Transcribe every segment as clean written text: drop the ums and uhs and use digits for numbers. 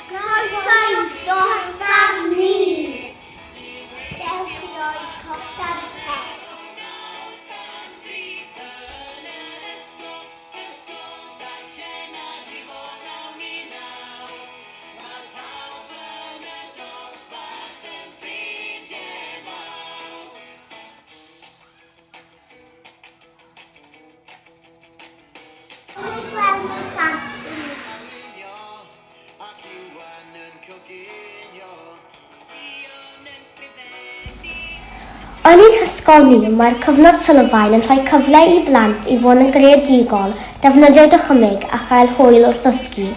Croeso Ddosbarth ni. Dewi o'i cofta'r peth. Yn ein hysgol ni, mae'r cyfnod sylfaen yn rhoi cyfle i blant i fod yn greadigol, defnyddio dychymyg a chael hwyl wrth ddysgu.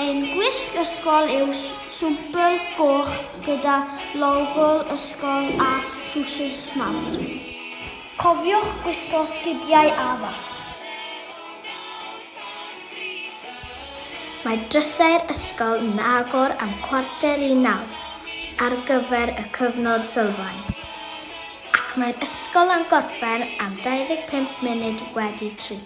Ein gwisg ysgol yw swmpl goch gyda logo ysgol a ffwsys smart. Cofiwch gwisgo sgidiau addas. Mae drysau'r ysgol yn agor am 8:45 ar gyfer y cyfnod sylfaen, ac mae'r ysgol yn gorffen am 25 munud wedi 3.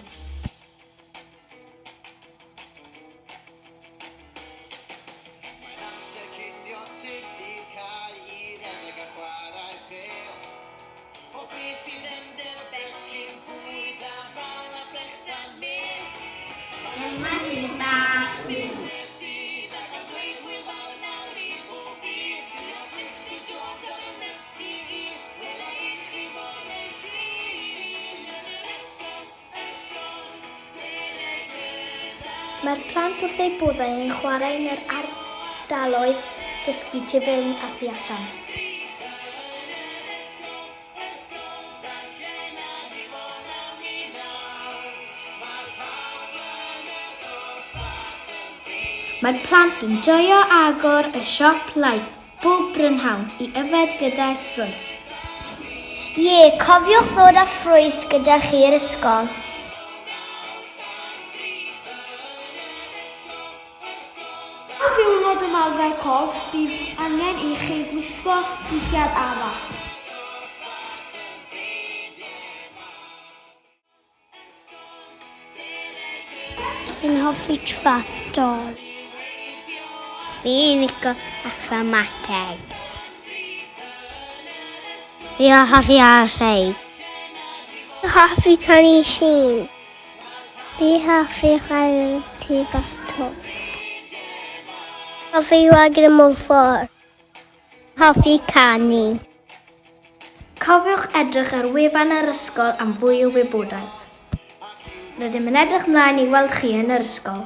Mae'r plant wrth eu boddau yn chwarae yn yr ardaloedd dysgu tu fewn a thu allan. Mae'r plant yn joio agor y siop laeth bob brynhawn i yfed gyda'r ffrwyth. Cofiwch ddod â ffrwyth gyda chi i'r ysgol. Ar ddiwrnod ymarfer corff, bydd angen i chi gwisgo dillad addas. Fi'n hoffi tractor. Fi'n licio mathemateg. Fi'n hoffi archeig. Fi'n hoffi tynnu llun. Fi'n hoffi chwarae tug o'r to. Hoffi wagen mewn ffordd. Hoffi canu. Cofiwch edrych ar wefan yr ysgol am fwy o wybodaeth. Rydym yn edrych ymlaen i weld chi yn yr ysgol.